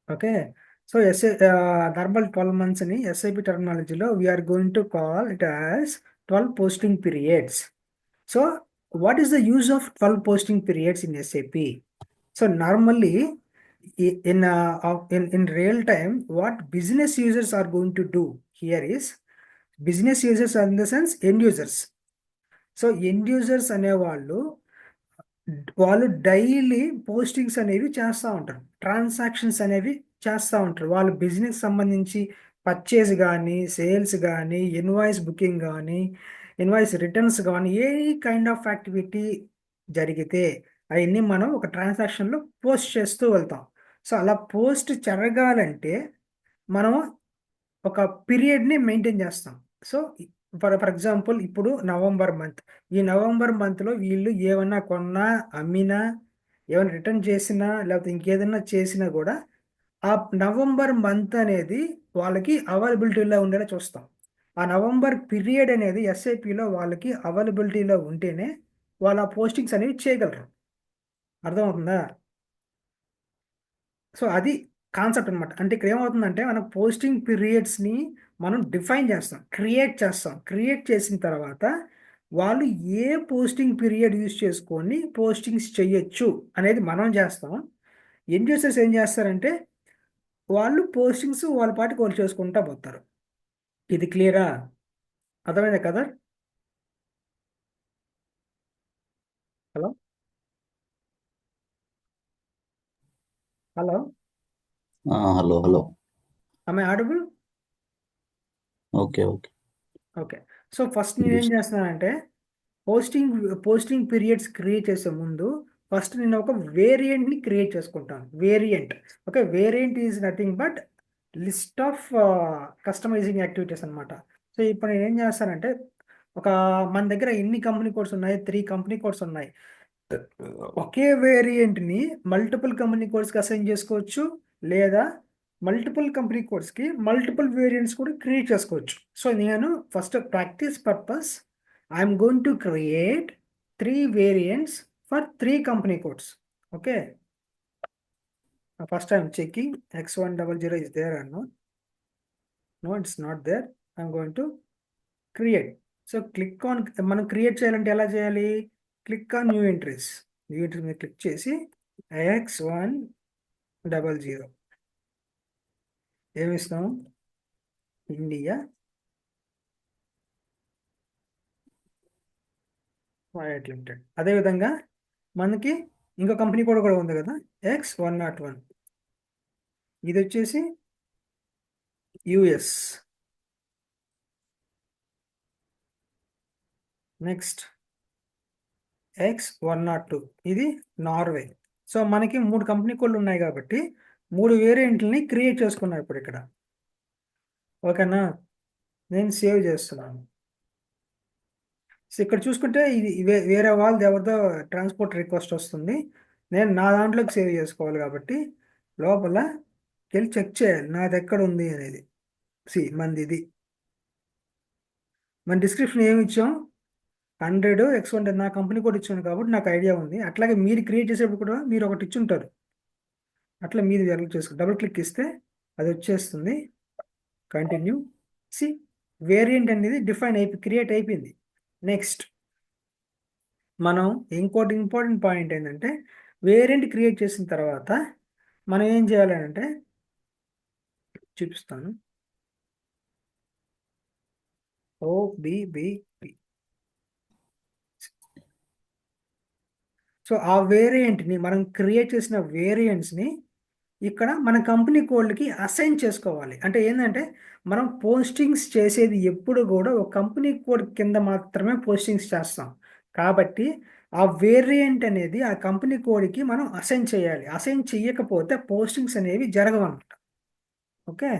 Okay. So normal 12 months in SAP terminology lo, we are going to call it as 12 posting periods. So what is the use of 12 posting periods in SAP? So normally in real time, what business users are going to do here is business users in the sense end users. So end users అనేవాళ్ళు వాళ్ళు daily postings అనేవి చేస్తూ ఉంటారు, transactions అనేవి చేస్తూ ఉంటారు. వాళ్ళ business సంబంధించి పర్చేజ్ కానీ, సేల్స్ కానీ, ఇన్వాయిస్ బుకింగ్ కానీ, ఇన్వాయిస్ రిటర్న్స్ కానీ, ఏ కైండ్ ఆఫ్ యాక్టివిటీ జరిగితే అవన్నీ మనం ఒక ట్రాన్సాక్షన్లో పోస్ట్ చేస్తూ వెళ్తాం. సో అలా పోస్ట్ జరగాలంటే మనం ఒక పీరియడ్ని మెయింటైన్ చేస్తాం. సో ఫర్ ఎగ్జాంపుల్ ఇప్పుడు నవంబర్ మంత్, ఈ నవంబర్ మంత్లో వీళ్ళు ఏమన్నా కొన్నా, అమ్మినా, ఏమైనా రిటర్న్ చేసినా, లేకపోతే ఇంకేదన్నా చేసినా కూడా ఆ నవంబర్ మంత్ అనేది వాళ్ళకి అవైలబిలిటీలో ఉండేలా చూస్తాం. ఆ నవంబర్ పీరియడ్ అనేది ఎస్ఐపిలో వాళ్ళకి అవైలబిలిటీలో ఉంటేనే వాళ్ళ పోస్టింగ్స్ అనేవి చేయగలరు. అర్థమవుతుందా? సో అది కాన్సెప్ట్ అనమాట. అంటే ఇక్కడ ఏమవుతుందంటే మనం పోస్టింగ్ పీరియడ్స్ని మనం డిఫైన్ చేస్తాం, క్రియేట్ చేస్తాం. క్రియేట్ చేసిన తర్వాత వాళ్ళు ఏ పోస్టింగ్ పీరియడ్ యూజ్ చేసుకొని పోస్టింగ్స్ చేయొచ్చు అనేది మనం చేస్తాం. ఎండ్ యూసర్స్ ఏం చేస్తారంటే వాళ్ళు పోస్టింగ్స్ వాళ్ళ పాటికి వాళ్ళు చేసుకుంటా పోతారు. ఇది క్లియరా? అర్థమైందా కదా? Hello hello hello hello. Am I audible. Okay okay. Okay. So first నేనేం చేస్తున్నానంటే పోస్టింగ్ పోస్టింగ్ పీరియడ్స్ క్రియేట్ చేసే ముందు ఫస్ట్ నేను ఒక వేరియంట్ని క్రియేట్ చేసుకుంటాను. Variant. Okay. Variant is nothing but list of customising activities అనమాట. సో ఇప్పుడు నేను ఏం చేస్తానంటే ఒక మన దగ్గర ఎన్ని కంపెనీ కోడ్స్ ఉన్నాయి? 3 కంపెనీ కోడ్స్ ఉన్నాయి. ఒకే వేరియంట్ని మల్టిపుల్ కంపెనీ కోడ్స్కి అసైన్ చేసుకోవచ్చు, లేదా మల్టిపుల్ కంపెనీ కోడ్స్కి మల్టిపుల్ వేరియంట్స్ కూడా క్రియేట్ చేసుకోవచ్చు. సో నేను first practice purpose I'm going to create 3 variants for 3 company codes. Okay. First I'm checking x100 is there or not. No, it's not there. I'm going to create. So click on, మనం create చేయాలంటే ఎలా చేయాలి? Click on new entries. New entries మీద click చేసి x100 ఏమిస్తాం? India private limited. అదేవిధంగా మనకి ఇంకో company code కూడా ఉంది కదా, x101. ఇది వచ్చేసి యుఎస్. నెక్స్ట్ x102, ఇది నార్వే. సో మనకి 3 కంపెనీ కోడ్లు ఉన్నాయి కాబట్టి 3 వేరియంట్లని క్రియేట్ చేసుకున్నాం ఇప్పుడు ఇక్కడ. ఓకేనా? నేను సేవ్ చేస్తున్నాను. సో ఇక్కడ చూసుకుంటే ఇది వేరే వాళ్ళది ఎవరిదో ట్రాన్స్పోర్ట్ రిక్వెస్ట్ వస్తుంది. నేను నా దాంట్లోకి సేవ్ చేసుకోవాలి కాబట్టి లోపల వెళ్ళి చెక్ చేయాలి నాది ఎక్కడ ఉంది అనేది. మనది ఇది. మన డిస్క్రిప్షన్ ఏమి ఇచ్చాం? 100 x100 నా కంపెనీ కూడా ఇచ్చాను కాబట్టి నాకు ఐడియా ఉంది. అట్లాగే మీరు క్రియేట్ చేసేటప్పుడు కూడా మీరు ఒకటి ఇచ్చుంటారు. అట్లా మీరు డబుల్ క్లిక్ ఇస్తే అది వచ్చేస్తుంది. కంటిన్యూ. సి వేరియంట్ అనేది క్రియేట్ అయిపోయింది. నెక్స్ట్ మనం ఇంకోటి ఇంపార్టెంట్ పాయింట్ ఏంటంటే వేరియంట్ క్రియేట్ చేసిన తర్వాత మనం ఏం చేయాలంటే చూపిస్తాను. OBBP. సో ఆ వేరియంట్ని మనం క్రియేట్ చేసిన వేరియంట్స్ని ఇక్కడ మన కంపెనీ కోడ్కి అసైన్ చేసుకోవాలి. అంటే ఏంటంటే మనం పోస్టింగ్స్ చేసేది ఎప్పుడు కూడా ఒక కంపెనీ కోడ్ కింద మాత్రమే పోస్టింగ్స్ చేస్తాం. కాబట్టి ఆ వేరియంట్ అనేది ఆ కంపెనీ కోడ్కి మనం అసైన్ చేయాలి. అసైన్ చేయకపోతే పోస్టింగ్స్ అనేవి జరగవన్నమాట. ఓకే.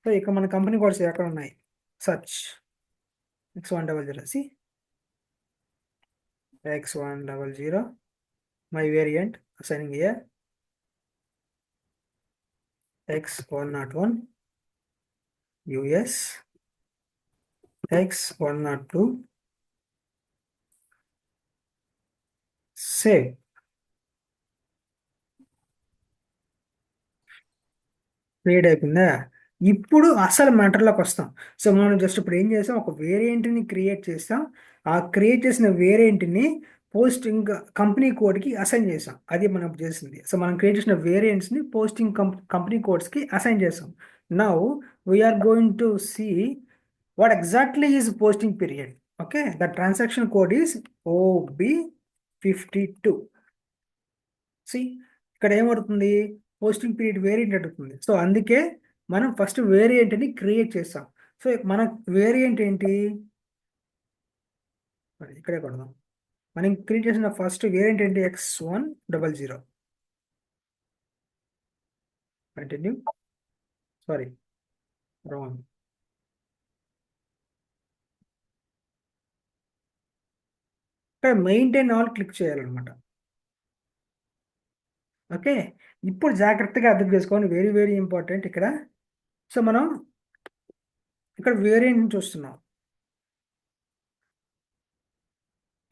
సో ఇక మన కంపెనీ కోడ్స్ ఎక్కడ ఉన్నాయి? Search x100. x100 my variant assigning here x101 US, x102 save. Create అయిపోయిందా? ఇప్పుడు అసలు మ్యాటర్లోకి వస్తాం. సో మనం జస్ట్ ఇప్పుడు ఏం చేసాం, ఒక వేరియంట్ని క్రియేట్ చేస్తాం. ఆ క్రియేట్ చేసిన వేరియంట్ని పోస్టింగ్ కంపెనీ కోడ్కి అసైన్ చేసాం. అది మనం చేసింది. సో మనం క్రియేట్ చేసిన వేరియంట్స్ని పోస్టింగ్ కంపెనీ కోడ్స్కి అసైన్ చేసాం. Now we are going to see what exactly is posting period. Okay, the transaction code is OB52. సి ఇక్కడ ఏమవుతుంది, పోస్టింగ్ పీరియడ్ వేరియంట్ అడుగుతుంది. సో అందుకే మనం ఫస్ట్ వేరియంట్ని క్రియేట్ చేస్తాం. సో మన వేరియంట్ ఏంటి, మరి ఇక్కడే కొడదాం. మనం క్రియేట్ చేసిన ఫస్ట్ వేరియంట్ ఏంటి, X100. Continue, sorry wrong. ఇక్కడ మెయింటైన్ ఆల్ క్లిక్ చేయాలన్నమాట. ఓకే, ఇప్పుడు జాగ్రత్తగా అర్థం చేసుకోండి, వెరీ వెరీ ఇంపార్టెంట్ ఇక్కడ. సో మనం ఇక్కడ వేరియంట్ చూస్తున్నాం.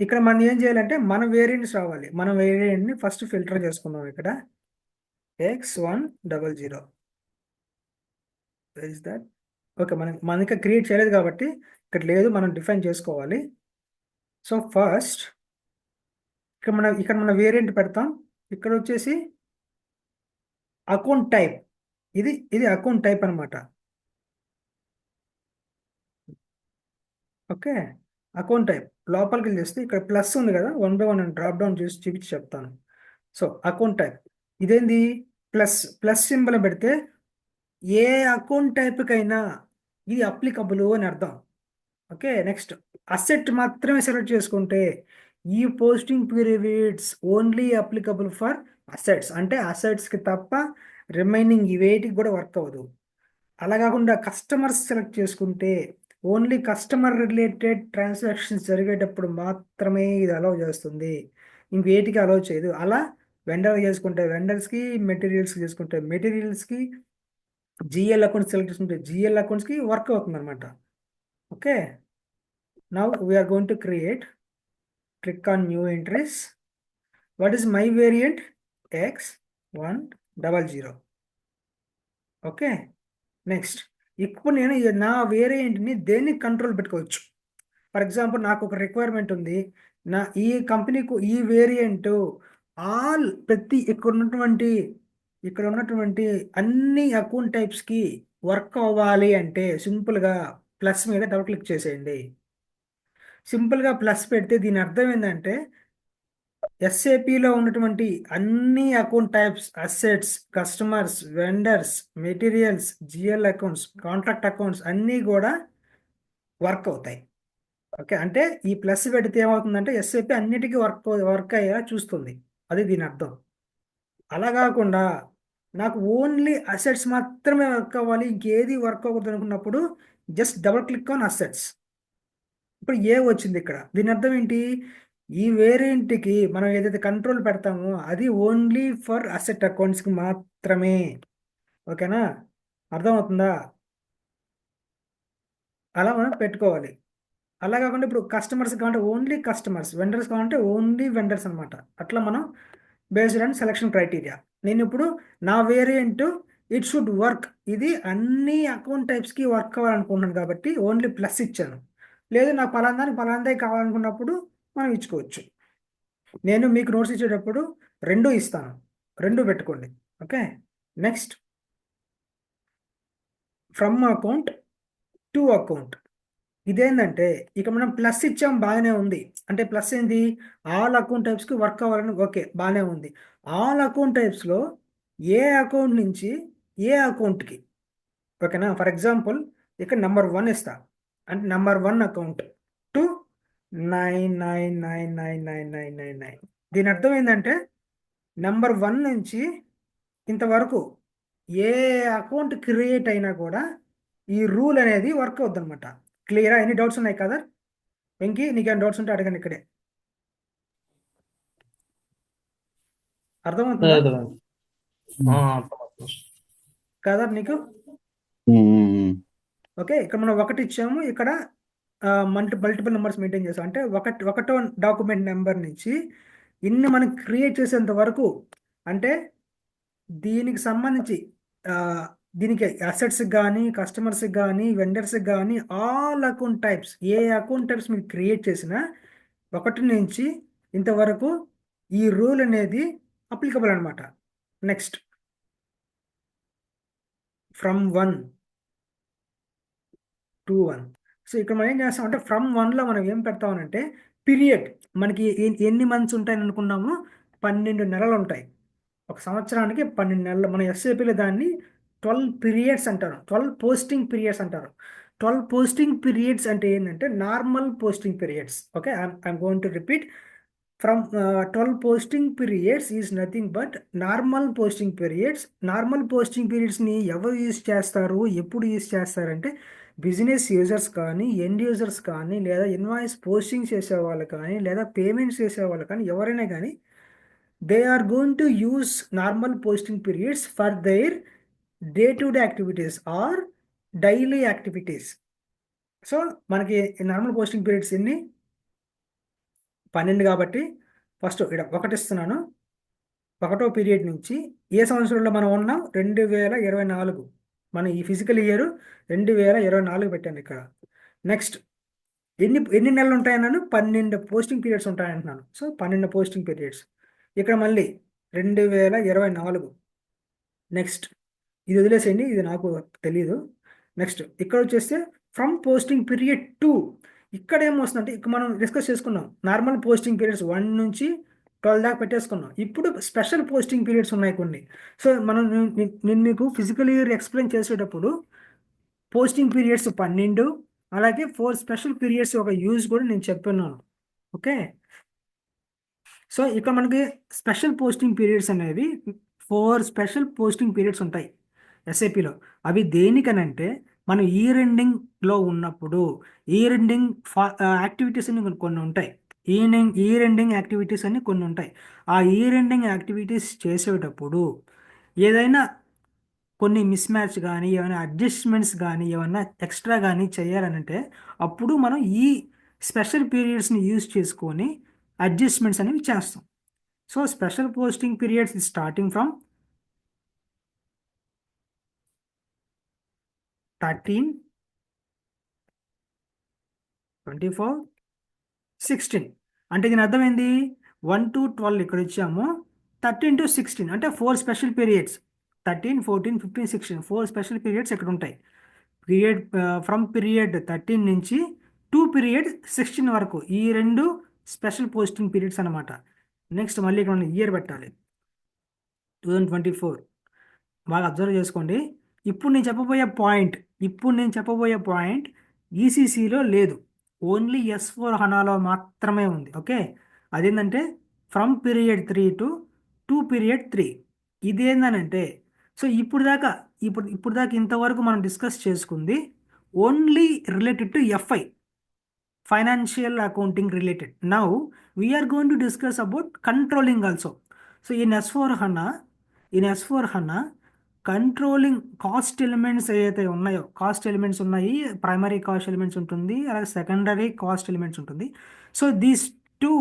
ఇక్కడ మనం ఏం చేయాలంటే మన వేరియంట్స్ రావాలి. మన వేరియంట్ని ఫస్ట్ ఫిల్టర్ చేసుకుందాం. ఇక్కడ X100 ఇస్ దట్. ఓకే, మనం ఇంకా క్రియేట్ చేయలేదు కాబట్టి ఇక్కడ లేదు, మనం డిఫైన్ చేసుకోవాలి. సో ఫస్ట్ ఇక్కడ మన వేరియంట్ పెడతాం. ఇక్కడ వచ్చేసి అకౌంట్ టైప్, ఇది అకౌంట్ టైప్ అనమాట. ఓకే, అకౌంట్ టైప్ లోపలికి చేస్తే ఇక్కడ ప్లస్ ఉంది కదా, 1 by 1 అని డ్రాప్ డౌన్ చేసి చూపించి చెప్తాను. సో అకౌంట్ టైప్ ఇదేంది, ప్లస్ సింబల్ పెడితే ఏ అకౌంట్ టైప్కైనా ఇది అప్లికబుల్ అని అర్థం. ఓకే, నెక్స్ట్ అసెట్ మాత్రమే సెలెక్ట్ చేసుకుంటే ఈ posting periods only applicable for assets, అంటే అసెట్స్కి తప్ప రిమైనింగ్ ఇవేటికి కూడా వర్క్ అవ్వదు. అలా కాకుండా కస్టమర్స్ సెలెక్ట్ చేసుకుంటే ఓన్లీ కస్టమర్ రిలేటెడ్ ట్రాన్సాక్షన్స్ జరిగేటప్పుడు మాత్రమే ఇది అలౌ చేస్తుంది, ఇంకేటికి అలౌ చేయదు. అలా వెండర్ చేసుకుంటే వెండర్స్కి, మెటీరియల్స్కి చేసుకుంటే మెటీరియల్స్కి, జిఎల్ అకౌంట్స్ సెలెక్ట్ చేసుకుంటే జిఎల్ అకౌంట్స్కి వర్క్ అవుతుంది అనమాట. Okay, now we are going to create. Click on new entries. What is my variant, X100. Okay, next ఇప్పుడు నేను నా వేరియంట్ని దేనికి కంట్రోల్ పెట్టుకోవచ్చు. ఫర్ ఎగ్జాంపుల్ నాకు ఒక రిక్వైర్మెంట్ ఉంది, నా ఈ కంపెనీకు ఈ వేరియంట్ ప్రతి ఇక్కడ ఉన్నటువంటి అన్ని అకౌంట్ టైప్స్కి వర్క్ అవ్వాలి అంటే సింపుల్గా ప్లస్ మీద డబుల్ క్లిక్ చేసేయండి. సింపుల్గా ప్లస్ పెడితే దీని అర్థం ఏంటంటే ఎస్ఏపిలో ఉన్నటువంటి అన్ని account types, assets, customers, vendors, materials, GL accounts, contract accounts అన్నీ కూడా వర్క్ అవుతాయి. ఓకే, అంటే ఈ ప్లస్ పెడితే ఏమవుతుందంటే ఎస్ఏపి అన్నిటికీ వర్క్ అయ్యేలా చూస్తుంది, అది దీని అర్థం. అలా కాకుండా నాకు ఓన్లీ అసెట్స్ మాత్రమే వర్క్ అవ్వాలి, ఇంకేది వర్క్ అవ్వకూడదు అనుకున్నప్పుడు just double click on assets. ఇప్పుడు ఏ వచ్చింది ఇక్కడ, దీని అర్థం ఏంటి, ఈ వేరియంట్కి మనం ఏదైతే కంట్రోల్ పెడతామో అది ఓన్లీ ఫర్ అసెట్ అకౌంట్స్కి మాత్రమే. ఓకేనా, అర్థమవుతుందా? అలా మనం పెట్టుకోవాలి. అలా కాకుండా ఇప్పుడు కస్టమర్స్ కావాలంటే ఓన్లీ కస్టమర్స్, వెండర్స్ కావాలంటే ఓన్లీ వెండర్స్ అనమాట. అట్లా మనం బేస్డ్ ఆన్ సెలక్షన్ క్రైటీరియా. నేను ఇప్పుడు నా వేరియంట్ ఇట్ షుడ్ వర్క్, ఇది అన్ని అకౌంట్ టైప్స్కి వర్క్ అవ్వాలనుకుంటున్నాను కాబట్టి ఓన్లీ ప్లస్ ఇచ్చాను. లేదు నాకు పలాందే కావాలనుకున్నప్పుడు మనం ఇచ్చుకోవచ్చు. నేను మీకు నోట్స్ ఇచ్చేటప్పుడు రెండు ఇస్తాను, రెండు పెట్టుకోండి. Okay, next from account to account. ఇదేంటంటే ఇక మనం ప్లస్ ఇచ్చాం, బాగానే ఉంది. అంటే ప్లస్ ఏంది, ఆల్ అకౌంట్ టైప్స్కి వర్క్ అవ్వాలని, ఓకే బాగానే ఉంది. ఆల్ అకౌంట్ టైప్స్లో ఏ అకౌంట్ నుంచి ఏ అకౌంట్కి, ఓకేనా. ఫర్ ఎగ్జాంపుల్ ఇక్కడ నెంబర్ 1 ఇస్తా, అంటే నెంబర్ 1 అకౌంట్ టు 99999999. దీని అర్థం ఏంటంటే నెంబర్ 1 నుంచి ఇంతవరకు ఏ అకౌంట్ క్రియేట్ అయినా కూడా ఈ రూల్ అనేది వర్క్ అవుద్ది అనమాట. క్లియరా? ఎన్ని డౌట్స్ ఉన్నాయి కదా వెంకీ, నీకేమైనా డౌట్స్ ఉంటే అడగండి ఇక్కడే. అర్థమవుతుందా కదా నీకు? ఓకే, ఇక్కడ మనం ఒకటి ఇచ్చాము, ఇక్కడ మల్టిపుల్ నెంబర్స్ మెయింటైన్ చేస్తాం. అంటే ఒకటో డాక్యుమెంట్ నెంబర్ నుంచి ఇన్ని మనం క్రియేట్ చేసేంత వరకు, అంటే దీనికి సంబంధించి దీనికి అసెట్స్కి కానీ కస్టమర్స్కి కానీ వెండర్స్కి కానీ ఆల్ అకౌంట్ టైప్స్, ఏ అకౌంట్ టైప్స్ మీరు క్రియేట్ చేసినా 1 నుంచి ఇంతవరకు ఈ రూల్ అనేది అప్లికబుల్ అనమాట. Next from 1 to 1. సో ఇక్కడ మనం ఏం చేస్తామంటే ఫ్రమ్ 1లో మనం ఏం పెడతామనంటే పీరియడ్, మనకి ఎన్ని మంత్స్ ఉంటాయని అనుకున్నాము, 12 నెలలు ఉంటాయి. ఒక సంవత్సరానికి 12 నెలలు. మన ఎస్ఏపీలో దాన్ని 12 పీరియడ్స్ అంటారు, 12 పోస్టింగ్ పీరియడ్స్ అంటారు. 12 పోస్టింగ్ పీరియడ్స్ అంటే ఏంటంటే normal posting periods. Okay, I'm going to repeat. From 12 posting periods is nothing but normal posting periods. Normal posting పీరియడ్స్ని ఎవరు యూజ్ చేస్తారు, ఎప్పుడు యూజ్ చేస్తారంటే బిజినెస్ యూజర్స్ కానీ, ఎండ్ యూజర్స్ కానీ, లేదా ఇన్వాయిస్ పోస్టింగ్ చేసేవాళ్ళు కానీ, లేదా పేమెంట్స్ చేసేవాళ్ళు కానీ, ఎవరైనా కానీ they are going to use normal posting periods for their day-to-day activities or daily activities. So మనకి నార్మల్ పోస్టింగ్ పీరియడ్స్ ఎన్ని, 12 కాబట్టి ఫస్ట్ ఇక్కడ 1 ఇస్తున్నాను. 1వ పీరియడ్ నుంచి ఏ సంవత్సరంలో మనం ఉన్నాం, 2024. మన ఈ ఫిజికల్ ఇయర్ 2024 పెట్టాను ఇక్కడ. నెక్స్ట్ ఎన్ని నెలలు ఉంటాయన్నాను, 12 పోస్టింగ్ పీరియడ్స్ ఉంటాయంటున్నాను. So 12 posting periods. ఇక్కడ మళ్ళీ 2024. నెక్స్ట్ ఇది వదిలేసేయండి, ఇది నాకు తెలియదు. నెక్స్ట్ ఇక్కడ వచ్చేస్తే ఫ్రమ్ పోస్టింగ్ పీరియడ్ 2. ఇక్కడ ఏమొస్తుందంటే ఇక్కడ మనం డిస్కస్ చేసుకున్నాం నార్మల్ పోస్టింగ్ పీరియడ్స్ 1 నుంచి 12 దాకా పెట్టేసుకున్నాం. ఇప్పుడు స్పెషల్ పోస్టింగ్ పీరియడ్స్ ఉన్నాయి కొన్ని. సో నేను మీకు ఫిజికల్ ఇయర్ ఎక్స్ప్లెయిన్ చేసేటప్పుడు పోస్టింగ్ పీరియడ్స్ 12, అలాగే 4 స్పెషల్ పీరియడ్స్ ఒక యూజ్ కూడా నేను చెప్పున్నాను. ఓకే, సో ఇక్కడ మనకి స్పెషల్ పోస్టింగ్ పీరియడ్స్ అనేవి 4 స్పెషల్ పోస్టింగ్ పీరియడ్స్ ఉంటాయి ఎస్ఏపిలో. అవి దేనికనంటే మనం ఇయర్ ఎండింగ్లో ఉన్నప్పుడు ఇయర్ ఎండింగ్ యాక్టివిటీస్ అని కొన్ని ఉంటాయి. ఇయర్ ఎండింగ్ యాక్టివిటీస్ అని కొన్ని ఉంటాయి. ఆ ఇయర్ ఎండింగ్ యాక్టివిటీస్ చేసేటప్పుడు ఏదైనా కొన్ని మిస్ మ్యాచ్ కానీ, ఏమైనా అడ్జస్ట్మెంట్స్ కానీ, ఏమైనా ఎక్స్ట్రా కానీ చేయాలనంటే అప్పుడు మనం ఈ స్పెషల్ పీరియడ్స్ని యూజ్ చేసుకొని అడ్జస్ట్మెంట్స్ అనేవి చేస్తాం. So special posting periods starting from 13, 24, 16. అంటే దీని అర్థమైంది 1 to 12 ఇక్కడ ఇచ్చాము, 13 to 16 అంటే 4 స్పెషల్ పీరియడ్స్. 13, 14, 15, 16 4 స్పెషల్ పీరియడ్స్ ఇక్కడ ఉంటాయి. ఫ్రమ్ పీరియడ్ 13 నుంచి టు పీరియడ్ 16 వరకు ఈ 2 స్పెషల్ పోస్టింగ్ పీరియడ్స్ అనమాట. నెక్స్ట్ మళ్ళీ ఇక్కడ ఇయర్ పెట్టాలి, 2024. బాగా అబ్జర్వ్ చేసుకోండి. ఇప్పుడు నేను చెప్పబోయే పాయింట్ ఈసీసీలో లేదు, ఓన్లీ S/4HANAలో మాత్రమే ఉంది. ఓకే, అదేంటంటే ఫ్రమ్ పీరియడ్ 3 to పీరియడ్ 3. ఇదేందనంటే సో ఇప్పుడు దాకా ఇంతవరకు మనం డిస్కస్ చేసుకుంది only related to FI, financial accounting related. Now we are going to discuss about controlling also. So in S/4HANA controlling cost elements ఏదైతే ఉన్నాయో, కాస్ట్ ఎలిమెంట్స్ ఉన్నాయి, ప్రైమరీ కాస్ట్ ఎలిమెంట్స్ ఉంటుంది, అలాగే సెకండరీ కాస్ట్ ఎలిమెంట్స్ ఉంటుంది. So these 2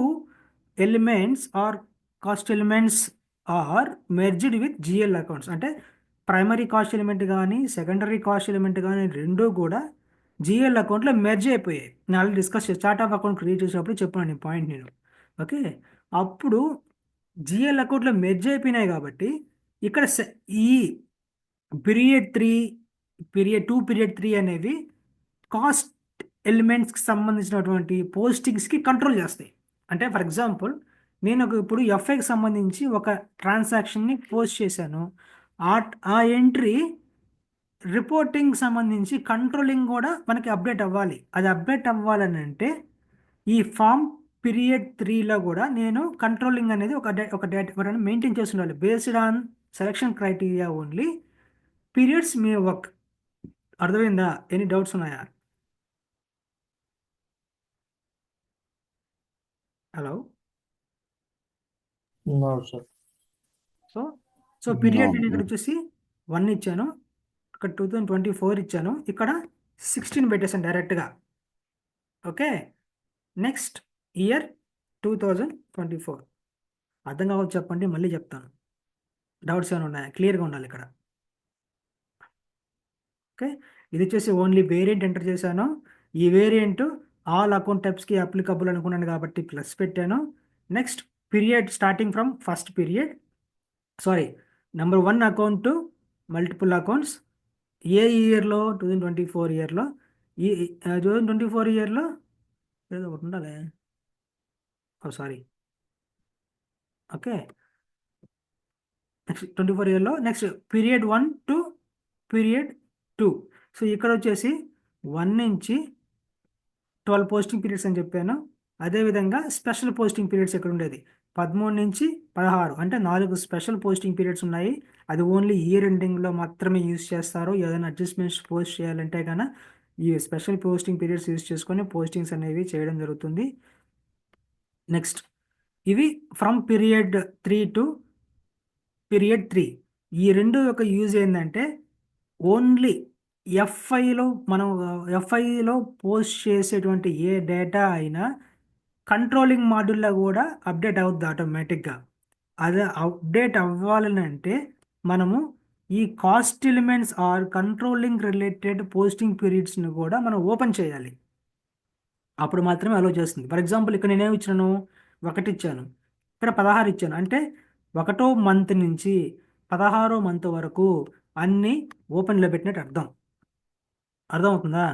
elements are cost elements are merged with GL accounts. అంటే primary cost element కానీ secondary cost element కానీ రెండూ కూడా GL అకౌంట్లో మెర్జ్ అయిపోయాయి. నేను already discuss chart of account create చేసినప్పుడు చెప్పాను ఈ పాయింట్ నేను. ఓకే, అప్పుడు GL అకౌంట్లో మెర్జ్ అయిపోయినాయి కాబట్టి ఇక్కడ ఈ పీరియడ్ 2, పీరియడ్ 3 అనేవి కాస్ట్ ఎలిమెంట్స్కి సంబంధించినటువంటి పోస్టింగ్స్కి కంట్రోల్ చేస్తాయి. అంటే ఫర్ ఎగ్జాంపుల్ నేను ఇప్పుడు FIకి సంబంధించి ఒక ట్రాన్సాక్షన్ని పోస్ట్ చేశాను. ఆ ఎంట్రీ రిపోర్టింగ్ సంబంధించి కంట్రోలింగ్ కూడా మనకి అప్డేట్ అవ్వాలి. అది అప్డేట్ అవ్వాలని అంటే ఈ ఫామ్ పీరియడ్ 3లో కూడా నేను కంట్రోలింగ్ అనేది ఒక డేటా మెయింటైన్ చేసి ఉండాలి. Based on selection criteria only periods me work. అర్థమైందా? ఎనీ డౌట్స్ ఉన్నాయా? హలో. సో పీరియడ్ నేను ఇక్కడ వచ్చేసి 1 ఇచ్చాను, ఇక్కడ 2024 ఇచ్చాను, ఇక్కడ 16 పెట్టేసాను డైరెక్ట్గా. Okay, next year 2024. అర్థం కావచ్చు చెప్పండి, మళ్ళీ చెప్తాను. డౌట్స్ ఏమైనా ఉన్నాయా? క్లియర్గా ఉండాలి ఇక్కడ. ఓకే, ఇది వచ్చేసి ఓన్లీ వేరియంట్ ఎంటర్ చేశాను. ఈ వేరియంట్ ఆల్ అకౌంట్ టైప్స్కి అప్లికబుల్ అనుకున్నాను కాబట్టి ప్లస్ పెట్టాను. Next period starting from first period, sorry, number 1 account multiple accounts ఏ ఇయర్లో, 2024 ఇయర్లో, ఈ 2024 ఇయర్లో ఏదో ఒకటి ఉండాలి. ఓ సారీ, ఓకే, నెక్స్ట్ 24 ఇయర్లో next period 1 to period 2. So ఇక్కడ వచ్చేసి 1 నుంచి 12 పోస్టింగ్ పీరియడ్స్ అని చెప్పాను. అదేవిధంగా స్పెషల్ పోస్టింగ్ పీరియడ్స్ ఇక్కడ ఉండేది 13 నుంచి 16, అంటే 4 స్పెషల్ పోస్టింగ్ పీరియడ్స్ ఉన్నాయి. అది ఓన్లీ ఇయర్ ఎండింగ్లో మాత్రమే యూస్ చేస్తారు. ఏదైనా అడ్జస్ట్మెంట్స్ పోస్ట్ చేయాలంటే కనుక ఈ స్పెషల్ పోస్టింగ్ పీరియడ్స్ యూస్ చేసుకొని పోస్టింగ్స్ అనేవి చేయడం జరుగుతుంది. నెక్స్ట్ ఇవి ఫ్రమ్ పీరియడ్ 3 టు పీరియడ్ 3. ఈ రెండు యొక్క యూజ్ ఏంటంటే ఓన్లీ ఎఫ్ఐలో మనం ఎఫ్ఐలో పోస్ట్ చేసేటువంటి ఏ డేటా అయినా కంట్రోలింగ్ మాడ్యూల్లో కూడా అప్డేట్ అవుద్ది ఆటోమేటిక్గా. అది అప్డేట్ అవ్వాలని అంటే మనము ఈ cost elements or controlling related posting పీరియడ్స్ని కూడా మనం ఓపెన్ చేయాలి. అప్పుడు మాత్రమే అలో చేస్తుంది. ఫర్ ఎగ్జాంపుల్ ఇక్కడ నేనేమి ఇచ్చాను, 1 ఇచ్చాను, ఇక్కడ 16 ఇచ్చాను, అంటే 1వ మంత్ నుంచి 16వ మంత్ వరకు అన్నీ ఓపెన్లో పెట్టినట్టు అర్థం. అర్థమవుతుందా?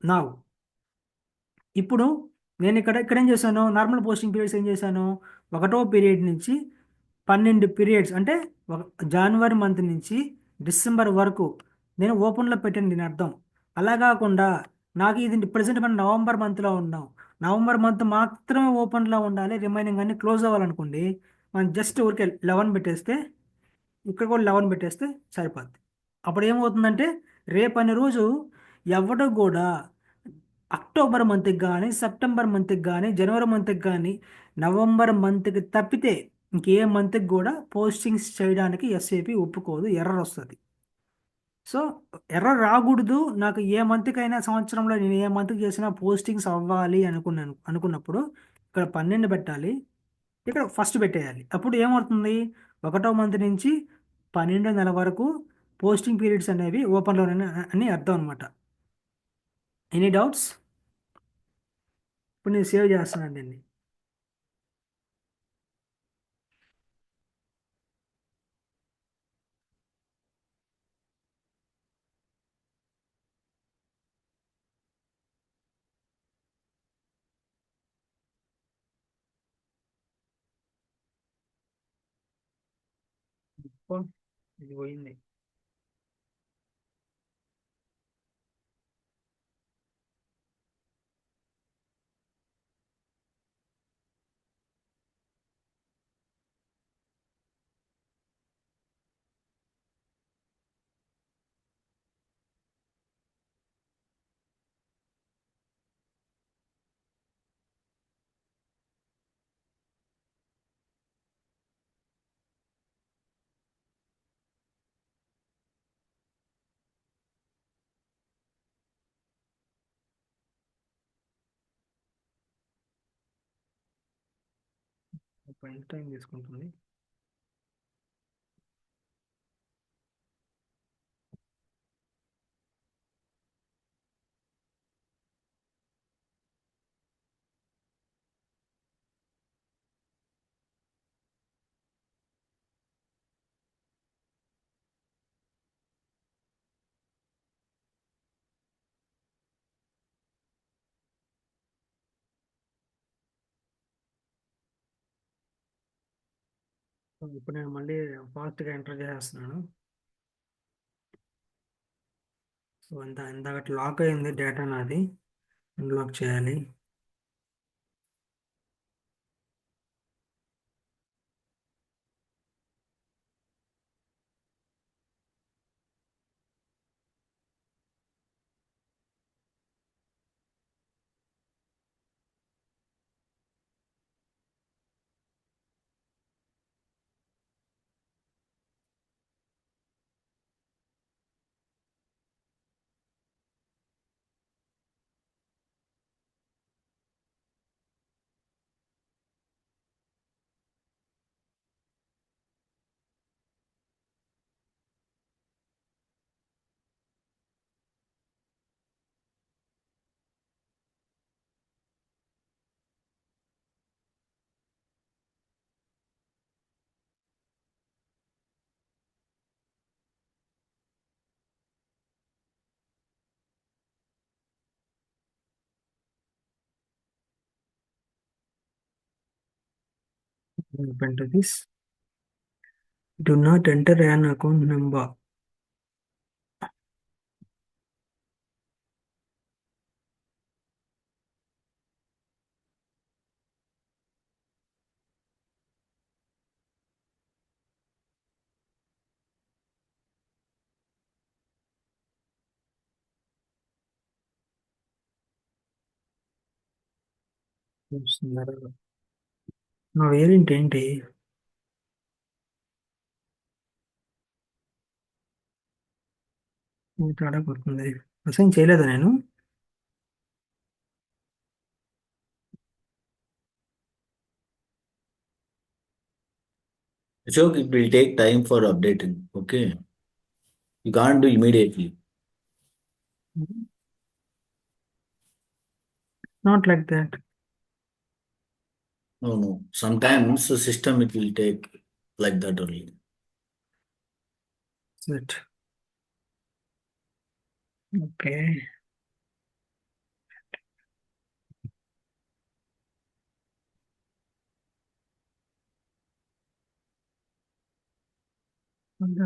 నా ఇప్పుడు నేను ఇక్కడ ఏం చేశాను, నార్మల్ పోస్టింగ్ పీరియడ్స్ ఏం చేశాను, 1వ పీరియడ్ నుంచి 12 పీరియడ్స్, అంటే జనవరి మంత్ నుంచి డిసెంబర్ వరకు నేను ఓపెన్లో పెట్టాను దీని అర్థం. అలా కాకుండా నాకు ఇది ప్రజెంట్ మనం నవంబర్ మంత్లో ఉన్నాం, నవంబర్ మంత్ మాత్రమే ఓపెన్లో ఉండాలి, రిమైనింగ్ అన్ని క్లోజ్ అవ్వాలనుకోండి, మనం జస్ట్ ఊరికే 11 పెట్టేస్తే, ఇక్కడ కూడా 11 పెట్టేస్తే సరిపోద్ది. అప్పుడు ఏమవుతుందంటే రేపని రోజు ఎవడు కూడా అక్టోబర్ మంత్కి కానీ, సెప్టెంబర్ మంత్కి కానీ, జనవరి మంత్కి కానీ, నవంబర్ మంత్కి తప్పితే ఇంకే మంత్కి కూడా పోస్టింగ్స్ చేయడానికి ఎస్ఏపి ఒప్పుకోదు, ఎర్రర్ వస్తుంది. సో ఎర్రర్ రాకూడదు, నాకు ఏ మంత్కి అయినా సంవత్సరంలో నేను ఏ మంత్కి చేసినా పోస్టింగ్స్ అవ్వాలి అనుకున్నప్పుడు ఇక్కడ 12 పెట్టాలి, ఇక్కడ ఫస్ట్ పెట్టేయాలి. అప్పుడు ఏమవుతుంది, 1వ మంత్ నుంచి 12వ నెల వరకు పోస్టింగ్ పీరియడ్స్ అనేవి ఓపెన్లో అని అర్థం అనమాట. Any doubts? ఇప్పుడు నేను సేవ్ చేస్తున్నాను దీన్ని. ఓ, ఇది పోయింది. ఇప్పుడు ఎంత టైం తీసుకుంటుంది? ఇప్పుడు నేను మళ్ళీ ఫాస్ట్గా ఎంటర్ చేస్తున్నాను. సో ఇందాక లాక్ అయింది డేటా నాది, అన్లాక్ చేయాలి. Open to this. Do not enter an account number. నా వేరియంట్ ఏంటి? తేడా కొడుతుంది. అసైన్ చేయలేదా నేను? Ashok, it will take time for updating. Okay. You can't do immediately. Not like that. No, no. Sometimes the system it will take like that only. That's it. Okay.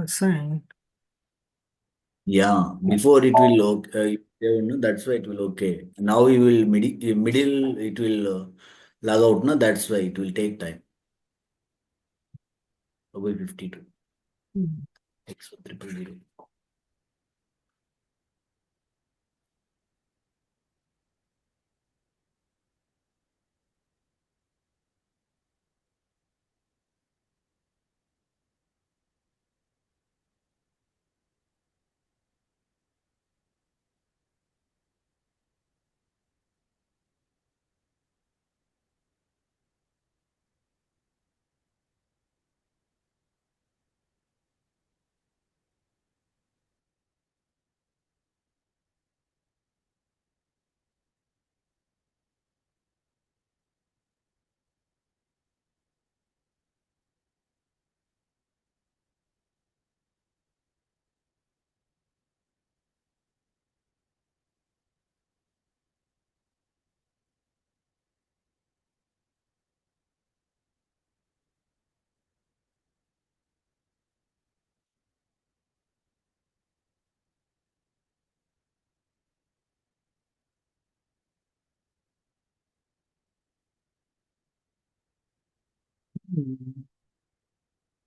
Assign. Yeah, before it will okay. That's why it will okay. Now you will middle it will log out. No, that's why it will take time. Over 52. X 000.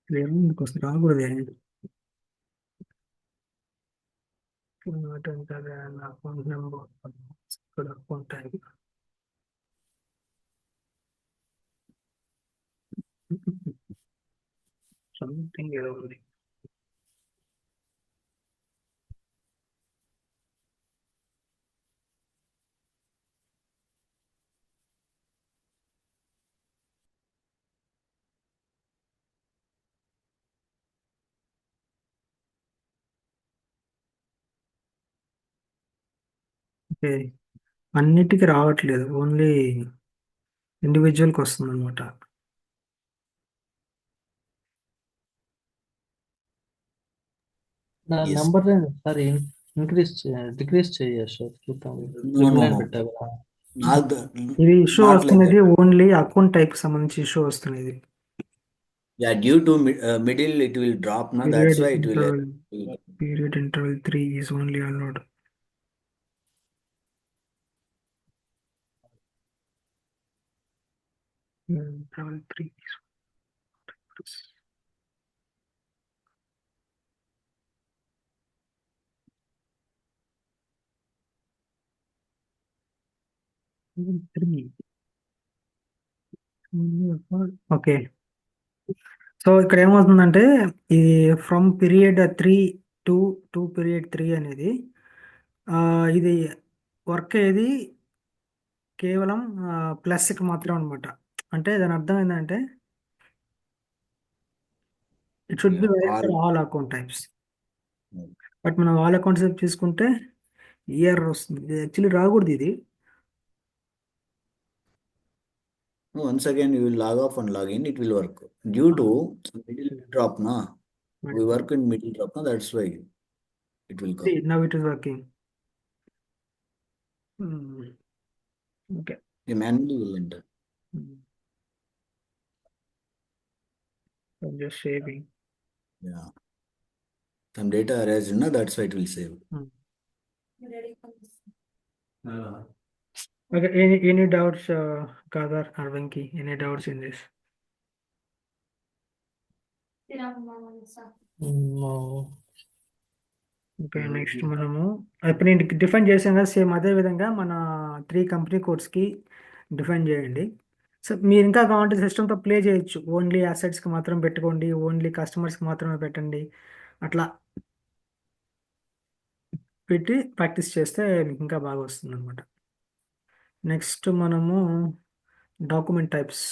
ఎందుకు వస్తుంది? రాకూడదే. Not enter an account number. ఇక్కడ account type. Something ఏదో ఉంది. Okay. అన్నిటికీ రావట్లేదు. Only ఇండివిజువల్కి వస్తుంది అనమాట. నా Yes. నంబర్ ఒకసారి డిక్రీస్ చేయ చూద్దాం. No, no, no. పెట్టావు కదా. Not ఇది ఇష్యూ not like వస్తున్నది that. ఓన్లీ అకౌంట్ టైప్ సంబంధించి ఇష్యూ వస్తున్నది. Yeah, due to middle it will drop. No, that's why it will. Period interval 3 is only allowed. Interval 3 is 3. Okay. So ఇక్కడ ఏమవుతుందంటే ఈ from period 3 to period 3 అనేది ఇది work అయ్యేది కేవలం ప్లస్కి మాత్రం అనమాట. అంటే దాని అర్థం ఏంటంటే it should be Yeah, for all. All account types. Hmm. But మనం ఆల్ అకౌంట్స్ టైప్ తీసుకుంటే ఇయర్ వస్తుంది. యాక్చువల్లీ రాకూడదు ఇది. No, once again you will log off and log in. It will work. Due to middle drop, na. We work in middle drop, na. That's why it will come. See, now it is working. Okay. You manually will enter. I'm just saving. Yeah. Some data erased, no? That's why it will save. Okay, any doubts, Kadar or Venki? Any doubts in this? No. Okay, next మనము ఇప్పుడు నేను define చేసాం కదా, same అదే విధంగా మన 3 company కోడ్స్కి define చేయండి. So మీరు ఇంకా కావాలంటే సిస్టమ్తో ప్లే చేయొచ్చు. ఓన్లీ అసెట్స్కి మాత్రం పెట్టుకోండి, ఓన్లీ కస్టమర్స్కి మాత్రమే పెట్టండి, అట్లా పెట్టి ప్రాక్టీస్ చేస్తే మీకు ఇంకా బాగా వస్తుంది అనమాట. నెక్స్ట్ మనము document types.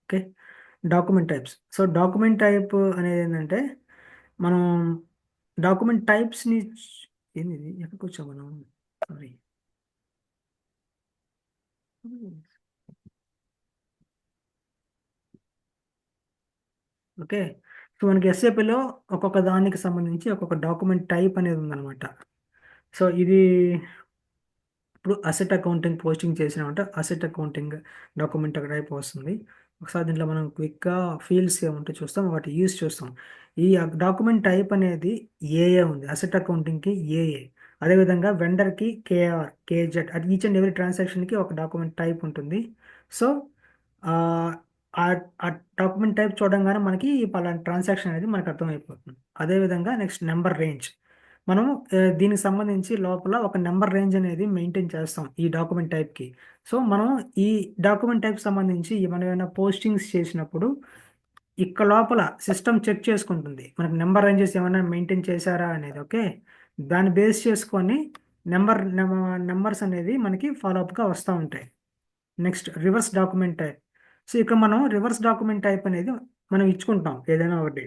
Okay, document types. So document type అనేది ఏంటంటే మనం డాక్యుమెంట్ టైప్స్ని ఏంది ఎక్కడికి వచ్చాం మనం, సారీ. ఓకే, సో మనకి ఎస్ఏపిలో ఒక్కొక్క దానికి సంబంధించి ఒక్కొక్క డాక్యుమెంట్ టైప్ అనేది ఉందన్నమాట. సో ఇది ఇప్పుడు అసెట్ అకౌంటింగ్ పోస్టింగ్ చేసినామంటే అసెట్ అకౌంటింగ్ డాక్యుమెంట్ టైప్ వస్తుంది. ఒకసారి దీంట్లో మనం క్విక్గా ఫీల్డ్స్ ఏముంటే చూస్తాం, వాటి యూస్ చూస్తాం. ఈ డాక్యుమెంట్ టైప్ అనేది ఏఏ ఉంది, అసెట్ అకౌంటింగ్కి ఏఏ. అదేవిధంగా వెండర్కి కేఆర్, కేజెడ్, అది ఈచ్ అండ్ ఎవరీ ట్రాన్సాక్షన్కి ఒక డాక్యుమెంట్ టైప్ ఉంటుంది. సో ఆ డాక్యుమెంట్ టైప్ చూడంగానే మనకి పలానా ట్రాన్సాక్షన్ అనేది మనకు అర్థమైపోతుంది. అదేవిధంగా నెక్స్ట్ నెంబర్ రేంజ్. మనం దీనికి సంబంధించి లోపల ఒక నెంబర్ రేంజ్ అనేది మెయింటైన్ చేస్తాం ఈ డాక్యుమెంట్ టైప్కి. సో మనం ఈ డాక్యుమెంట్ టైప్ సంబంధించి మనం ఏమైనా పోస్టింగ్స్ చేసినప్పుడు ఇక్కడ లోపల సిస్టమ్ చెక్ చేసుకుంటుంది మనకు నెంబర్ రేంజెస్ ఏమైనా మెయింటైన్ చేశారా అనేది. ఓకే, దాన్ని బేస్ చేసుకొని నెంబర్స్ అనేది మనకి ఫాలోఅప్గా వస్తూ ఉంటాయి. Next reverse document type. So ఇక్కడ మనం రివర్స్ డాక్యుమెంట్ టైప్ అనేది మనం ఇచ్చుకుంటాం ఏదైనా ఒకటి.